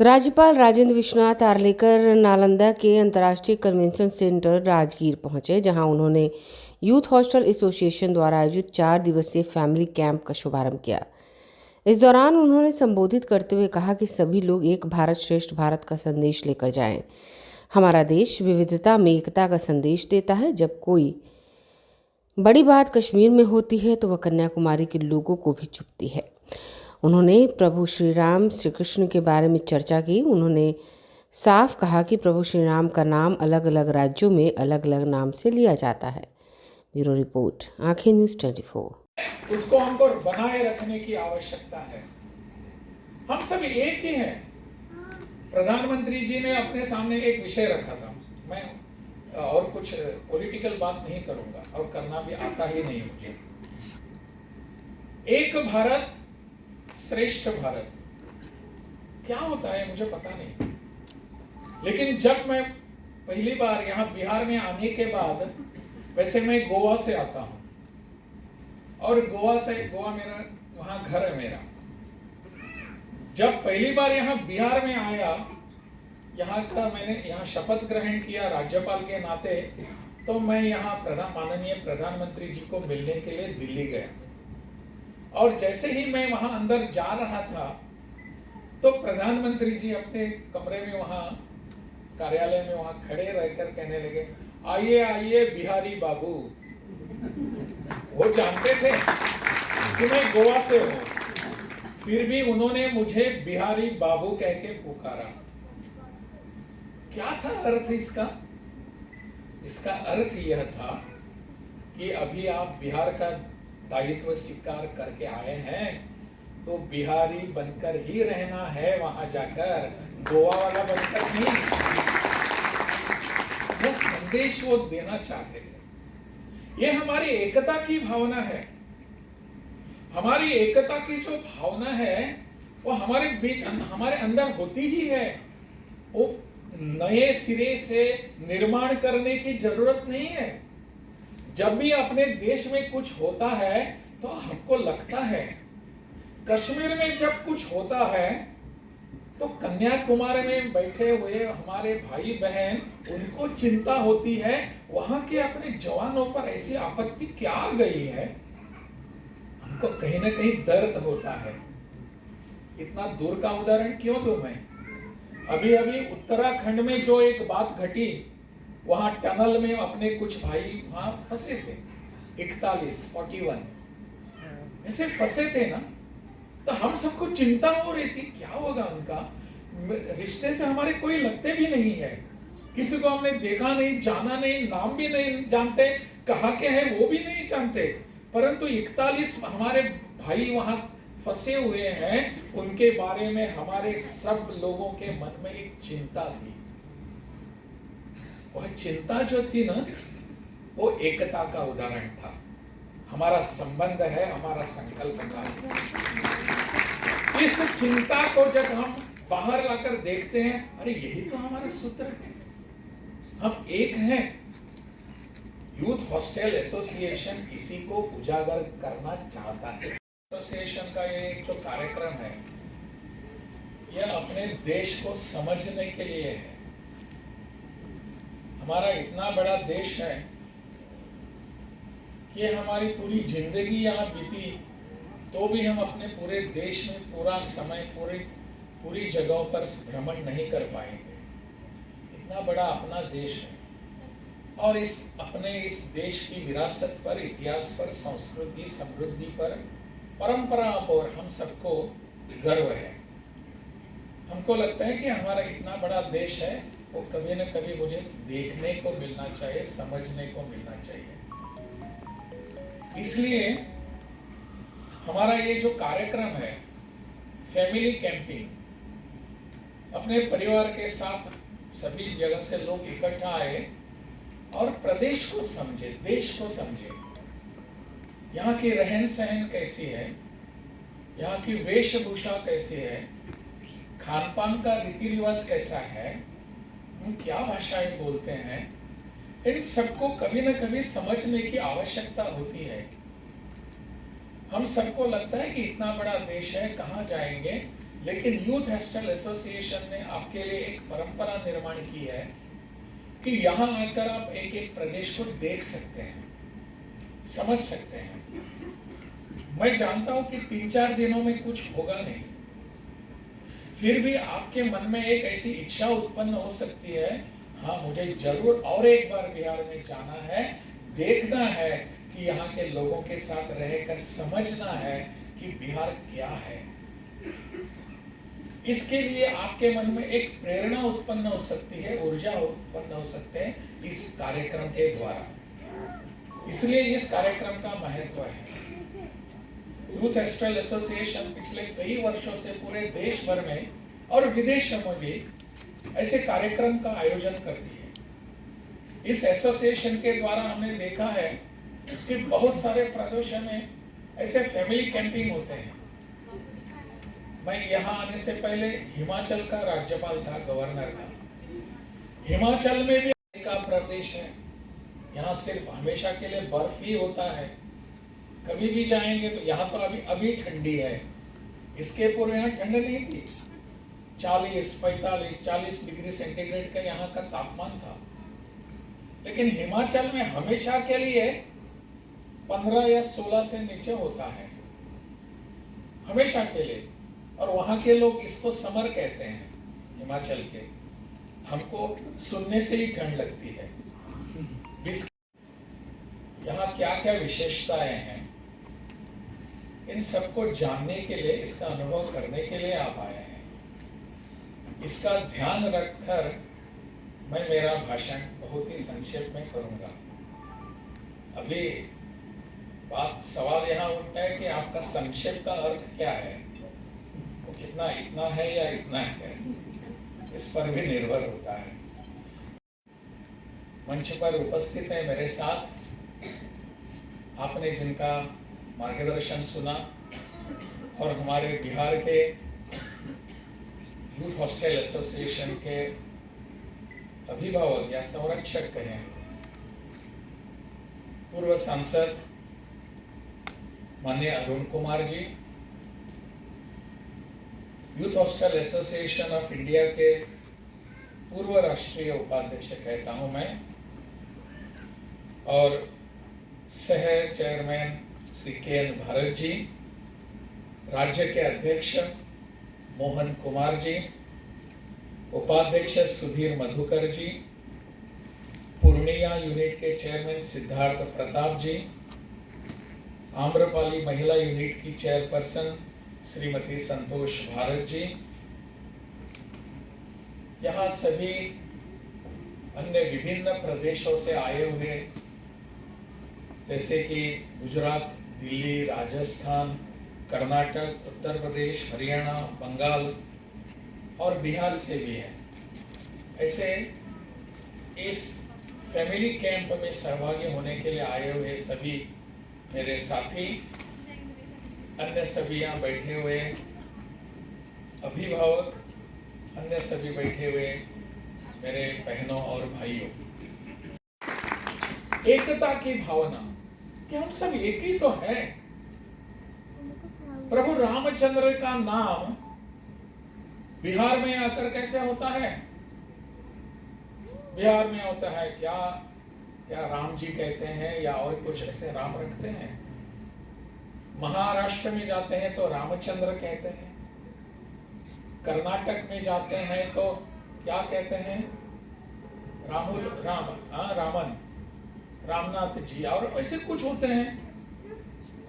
राज्यपाल राजेंद्र विश्वनाथ आर्लेकर नालंदा के अंतर्राष्ट्रीय कन्वेंशन सेंटर राजगीर पहुंचे, जहां उन्होंने यूथ हॉस्टल एसोसिएशन द्वारा आयोजित 4 दिवसीय फैमिली कैंप का शुभारंभ किया। इस दौरान उन्होंने संबोधित करते हुए कहा कि सभी लोग एक भारत श्रेष्ठ भारत का संदेश लेकर जाएं। हमारा देश विविधता में एकता का संदेश देता है। जब कोई बड़ी बात कश्मीर में होती है तो वह कन्याकुमारी के लोगों को भी चुभती है। उन्होंने प्रभु श्री राम श्री कृष्ण के बारे में चर्चा की। उन्होंने साफ कहा कि प्रभु श्री राम का नाम अलग अलग राज्यों में अलग अलग नाम से लिया जाता है। ब्यूरो रिपोर्ट, आंखें न्यूज़ 24। उसको हमको बनाए रखने की आवश्यकता है। हम सब एक ही हैं। प्रधानमंत्री जी ने अपने सामने एक विषय रखा था। मैं और कुछ पॉलिटिकल बात नहीं करूंगा और करना भी आता ही नहीं मुझे। एक भारत श्रेष्ठ भारत क्या होता है मुझे पता नहीं, लेकिन जब मैं पहली बार यहाँ बिहार में आने के बाद, वैसे मैं गोवा से आता हूँ और गोवा मेरा वहां घर है मेरा। जब पहली बार यहाँ बिहार में आया, यहाँ का मैंने यहाँ शपथ ग्रहण किया राज्यपाल के नाते, तो मैं यहाँ माननीय प्रधानमंत्री जी को मिलने के लिए दिल्ली गया। और जैसे ही मैं वहां अंदर जा रहा था तो प्रधानमंत्री जी अपने कमरे में वहां कार्यालय में वहां खड़े रहकर कहने लगे, आइए आइए बिहारी बाबू। वो जानते थे कि मैं गोवा से हूं, फिर भी उन्होंने मुझे बिहारी बाबू कह के पुकारा। क्या था अर्थ इसका? इसका अर्थ यह था कि अभी आप बिहार का दायित्व स्वीकार करके आए हैं तो बिहारी बनकर ही रहना है वहां जाकर, गोवा वाला बनकर नहीं। यह संदेश वो देना चाहते थे। ये हमारी एकता की भावना है। हमारी एकता की जो भावना है वो हमारे बीच हमारे अंदर होती ही है। वो नए सिरे से निर्माण करने की जरूरत नहीं है। जब भी अपने देश में कुछ होता है तो हमको लगता है, कश्मीर में जब कुछ होता है तो कन्याकुमारी में बैठे हुए हमारे भाई बहन, उनको चिंता होती है वहां के अपने जवानों पर ऐसी आपत्ति क्या आ गई है। हमको कहीं ना कहीं दर्द होता है। इतना दूर का उदाहरण क्यों दूं मैं? अभी अभी उत्तराखंड में जो एक बात घटी, वहां टनल में अपने कुछ भाई वहां फंसे थे, 41 ऐसे फंसे थे ना, तो हम सबको चिंता हो रही थी क्या होगा उनका। रिश्ते से हमारे कोई लगते भी नहीं है, किसी को हमने देखा नहीं, जाना नहीं, नाम भी नहीं जानते, कहाँ के हैं वो भी नहीं जानते, परंतु 41 हमारे भाई वहां फंसे हुए हैं। उनके बारे में हमारे सब लोगों के मन में एक चिंता थी। वह चिंता जो थी ना, वो एकता का उदाहरण था। हमारा संबंध है, हमारा संकल्प था। इस चिंता को जब हम बाहर लाकर देखते हैं, अरे यही तो हमारा सूत्र है, हम एक हैं। यूथ हॉस्टल एसोसिएशन इसी को उजागर करना चाहता है। एसोसिएशन का ये जो कार्यक्रम है, यह अपने देश को समझने के लिए है। हमारा इतना बड़ा देश है कि हमारी पूरी जिंदगी यहाँ बीती तो भी हम अपने पूरे देश में पूरा समय पूरी जगहों पर भ्रमण नहीं कर पाएंगे। इतना बड़ा अपना देश है और इस देश की विरासत पर, इतिहास पर, संस्कृति, समृद्धि पर, परंपरा पर हम सबको गर्व है। हमको लगता है कि हमारा इतना बड़ा देश है, वो कभी न कभी मुझे देखने को मिलना चाहिए, समझने को मिलना चाहिए। इसलिए हमारा ये जो कार्यक्रम है, फैमिली कैंपिंग, अपने परिवार के साथ सभी जगह से लोग इकट्ठा आए और प्रदेश को समझे, देश को समझे। यहाँ की रहन सहन कैसी है, यहाँ की वेशभूषा कैसी है, खान पान का रीति रिवाज कैसा है, हम क्या भाषाएं बोलते हैं, इन सबको कभी न कभी समझने की आवश्यकता होती है। हम सबको लगता है कि इतना बड़ा देश है, कहाँ जाएंगे, लेकिन यूथ हॉस्टल एसोसिएशन ने आपके लिए एक परंपरा निर्माण की है कि यहाँ आकर आप एक एक प्रदेश को देख सकते हैं, समझ सकते हैं। मैं जानता हूं कि 3-4 दिनों में कुछ होगा नहीं, फिर भी आपके मन में एक ऐसी इच्छा उत्पन्न हो सकती है, हाँ मुझे जरूर और एक बार बिहार में जाना है, देखना है कि यहाँ के लोगों के साथ रहकर समझना है कि बिहार क्या है। इसके लिए आपके मन में एक प्रेरणा उत्पन्न हो सकती है, ऊर्जा उत्पन्न हो सकते हैं इस कार्यक्रम के द्वारा। इसलिए इस कार्यक्रम का महत्व है। यूथ हॉस्टल एसोसिएशन पिछले कई वर्षों से पूरे देश भर में और विदेशों में भी ऐसे कार्यक्रम का आयोजन करती है। इस एसोसिएशन के द्वारा हमने देखा है कि बहुत सारे प्रदेशों में ऐसे फैमिली कैंपिंग होते हैं। मैं यहाँ आने से पहले हिमाचल का राज्यपाल था, गवर्नर था। हिमाचल में भी एक प्रदेश है, यहाँ सिर्फ हमेशा के लिए बर्फ ही होता है। कभी भी जाएंगे तो यहाँ तो अभी ठंडी है, इसके पूर्व यहाँ ठंड नहीं थी। 40, 45, 40 डिग्री सेंटीग्रेड का यहाँ का तापमान था। लेकिन हिमाचल में हमेशा के लिए 15 या 16 से नीचे होता है, हमेशा के लिए। और वहां के लोग इसको समर कहते हैं, हिमाचल के। हमको सुनने से ही ठंड लगती है। यहाँ क्या क्या विशेषताएं हैं, इन सबको जानने के लिए, इसका अनुभव करने के लिए आप आए हैं। इसका ध्यान रखकर मैं मेरा भाषण बहुत ही संक्षेप में करूंगा। अभी सवाल यहाँ उठता है कि आपका संक्षेप का अर्थ क्या है, वो कितना इतना है या इतना है, इस पर भी निर्भर होता है। मंच पर उपस्थित है मेरे साथ, आपने जिनका मार्गदर्शन सुना और हमारे बिहार के यूथ हॉस्टल एसोसिएशन के अभिभावक या संरक्षक कहें, पूर्व सांसद माननीय Arun Kumar ji, Youth Hostel Association of India के पूर्व राष्ट्रीय उपाध्यक्ष कहता हूं मैं, और सह चेयरमैन श्री के.एन. भारत जी, राज्य के अध्यक्ष मोहन कुमार जी, उपाध्यक्ष सुधीर मधुकर जी, पूर्णिया यूनिट के चेयरमैन सिद्धार्थ प्रताप जी, आम्रपाली महिला यूनिट की चेयरपर्सन श्रीमती संतोष भारत जी, यहाँ सभी अन्य विभिन्न प्रदेशों से आए हुए, जैसे कि गुजरात, दिल्ली, राजस्थान, कर्नाटक, उत्तर प्रदेश, हरियाणा, बंगाल और बिहार से भी है। ऐसे इस फैमिली कैंप में सहभागी होने के लिए आए हुए सभी मेरे साथी, अन्य सभी यहाँ बैठे हुए अभिभावक, अन्य सभी बैठे हुए मेरे बहनों और भाइयों, एकता की भावना कि हम सब एक ही तो हैं। प्रभु रामचंद्र का नाम बिहार में आकर कैसे होता है? बिहार में होता है क्या राम जी कहते हैं या और कुछ ऐसे राम रखते हैं। महाराष्ट्र में जाते हैं तो रामचंद्र कहते हैं, कर्नाटक में जाते हैं तो क्या कहते हैं? रामन, रामनाथ जी, और ऐसे कुछ होते हैं।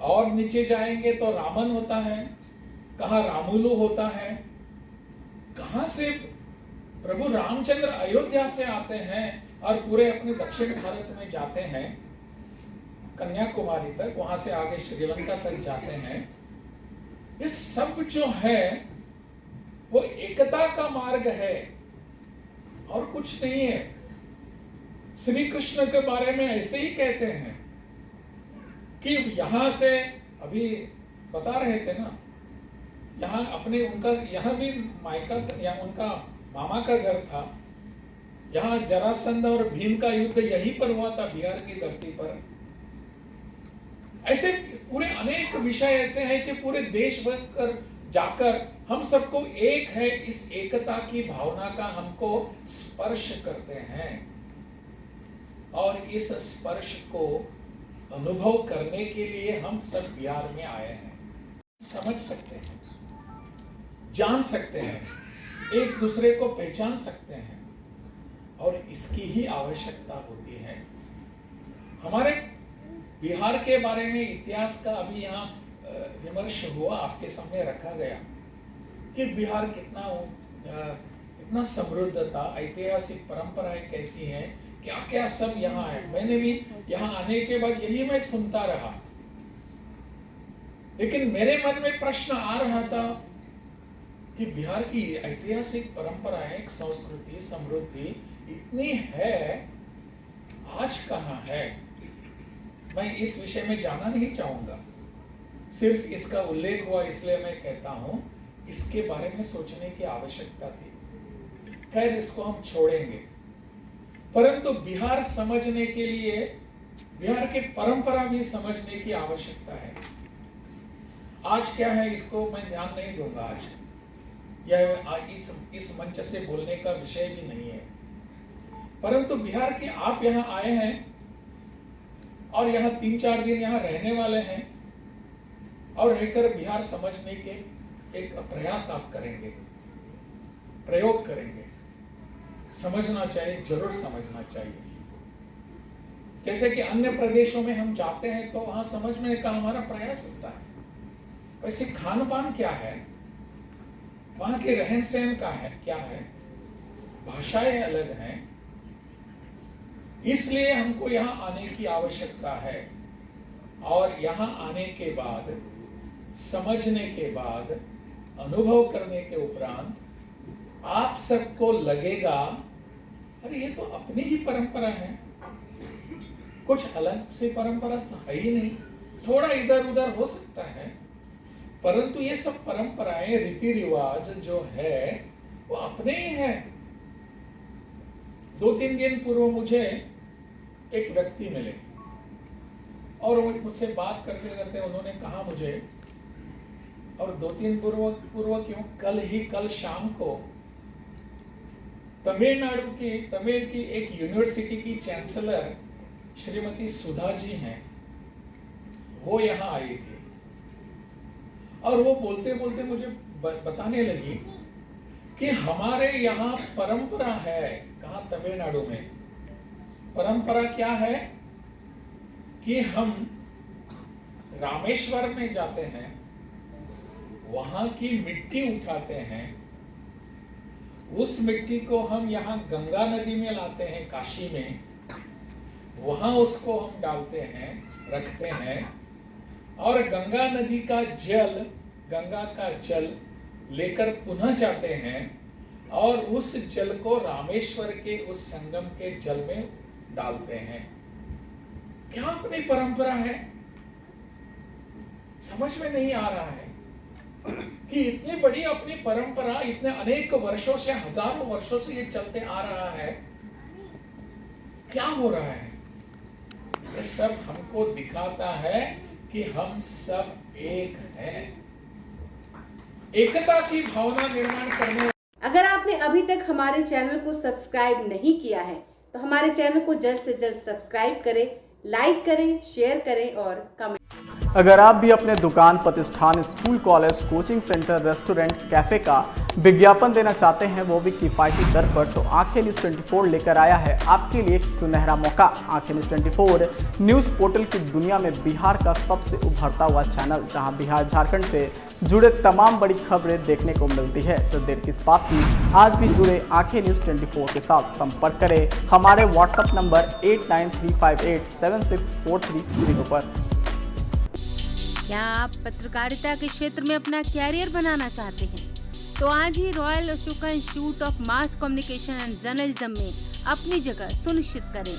और नीचे जाएंगे तो रामन होता है, कहाँ रामुलु होता है। कहाँ से प्रभु रामचंद्र अयोध्या से आते हैं और पूरे अपने दक्षिण भारत में जाते हैं, कन्याकुमारी तक, वहां से आगे श्रीलंका तक जाते हैं। ये सब जो है वो एकता का मार्ग है और कुछ नहीं है। श्री कृष्ण के बारे में ऐसे ही कहते हैं कि यहां से, अभी बता रहे थे ना, यहाँ अपने उनका यहाँ भी मायका या उनका मामा का घर था। यहाँ जरासंध और भीम का युद्ध यहीं पर हुआ था, बिहार की धरती पर। ऐसे पूरे अनेक विषय ऐसे हैं कि पूरे देश भर जाकर हम सबको एक है इस एकता की भावना का हमको स्पर्श करते हैं और इस स्पर्श को अनुभव करने के लिए हम सब बिहार में आए हैं। समझ सकते हैं, जान सकते हैं, एक दूसरे को पहचान सकते हैं और इसकी ही आवश्यकता होती है। हमारे बिहार के बारे में इतिहास का अभी यहाँ विमर्श हुआ, आपके सामने रखा गया कि बिहार कितना समृद्ध था, ऐतिहासिक परंपराएं कैसी हैं, क्या क्या सब यहाँ है। मैंने भी यहाँ आने के बाद यही मैं सुनता रहा, लेकिन मेरे मन में प्रश्न आ रहा था कि बिहार की ऐतिहासिक परंपराएं, संस्कृति, समृद्धि इतनी है, आज कहाँ है। मैं इस विषय में जाना नहीं चाहूंगा, सिर्फ इसका उल्लेख हुआ इसलिए मैं कहता हूं इसके बारे में सोचने की आवश्यकता थी। खैर, इसको हम छोड़ेंगे, परंतु बिहार समझने के लिए बिहार की परंपरा भी समझने की आवश्यकता है। आज क्या है इसको मैं ध्यान नहीं दूंगा, आज यह इस मंच से बोलने का विषय भी नहीं है। परंतु बिहार के आप यहाँ आए हैं और यहाँ 3-4 दिन यहाँ रहने वाले हैं और रहकर बिहार समझने के एक प्रयास आप करेंगे, प्रयोग करेंगे। समझना चाहिए, जरूर समझना चाहिए। जैसे कि अन्य प्रदेशों में हम जाते हैं तो वहां समझने का हमारा प्रयास होता है। वैसे खान पान क्या है, वहां के रहन सहन का है क्या है, भाषाएं अलग हैं, इसलिए हमको यहाँ आने की आवश्यकता है। और यहाँ आने के बाद, समझने के बाद, अनुभव करने के उपरांत आप सबको लगेगा अरे ये तो अपनी ही परंपरा है, कुछ अलग से परंपरा तो है ही नहीं, थोड़ा इधर उधर हो सकता है, परंतु ये सब परंपराएं, रीति रिवाज जो है वो अपने ही है। 2-3 दिन पूर्व मुझे एक व्यक्ति मिले और वो मुझसे बात करते करते उन्होंने कहा मुझे, और 2-3 पूर्व क्यों, कल शाम को तमिल की एक यूनिवर्सिटी की चांसलर श्रीमती सुधा जी हैं, वो यहाँ आई थी और वो बोलते बोलते मुझे बताने लगी कि हमारे यहाँ परंपरा है। कहाँ? तमिलनाडु में परंपरा क्या है कि हम रामेश्वर में जाते हैं, वहां की मिट्टी उठाते हैं, उस मिट्टी को हम यहाँ गंगा नदी में लाते हैं, काशी में, वहां उसको हम डालते हैं, रखते हैं और गंगा नदी का जल, गंगा का जल लेकर पुनः जाते हैं और उस जल को रामेश्वर के उस संगम के जल में डालते हैं। क्या अपनी परंपरा है? समझ में नहीं आ रहा है कि इतनी बड़ी अपनी परंपरा, इतने अनेक वर्षों से, हजारों वर्षों से ये चलते आ रहा है, क्या हो रहा है? ये सब हमको दिखाता है कि हम सब एक हैं, एकता की भावना निर्माण करने। अगर आपने अभी तक हमारे चैनल को सब्सक्राइब नहीं किया है तो हमारे चैनल को जल्द से जल्द सब्सक्राइब करें, लाइक करें, शेयर करें और कमेंट। अगर आप भी अपने दुकान, प्रतिष्ठान, school, college, coaching centre, restaurant, cafe का विज्ञापन देना चाहते हैं, वो भी किफ़ायती दर पर, तो आंखें न्यूज़ 24 लेकर आया है आपके लिए एक सुनहरा मौका। आंखें न्यूज़ 24 न्यूज़ पोर्टल की दुनिया में बिहार का सबसे उभरता हुआ चैनल, जहां बिहार झारखंड से जुड़े तमाम बड़ी खबरें देखने को मिलती है। तो देर किस बात की, आज भी जुड़े आंखें न्यूज़ 24 के साथ। संपर्क करें हमारे व्हाट्सएप नंबर 8935876430 पर। क्या आप पत्रकारिता के क्षेत्र में अपना कैरियर बनाना चाहते हैं? तो आज ही Royal Ashoka Institute of Mass Communication and Journalism में अपनी जगह सुनिश्चित करें।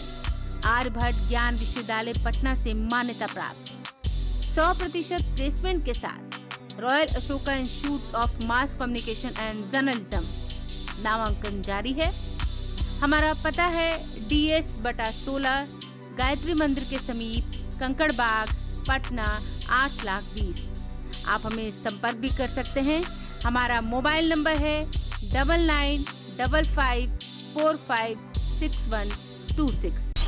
आर्यभट्ट ज्ञान विश्वविद्यालय पटना से मान्यता प्राप्त 100% प्लेसमेंट के साथ royal Ashoka Institute of Mass Communication and journalism नामांकन जारी है। हमारा पता है DS/16 गायत्री मंदिर के समीप, कंकड़बाग, पटना 8,20,000। आप हमें संपर्क भी कर सकते हैं। हमारा मोबाइल नंबर है 9955456126।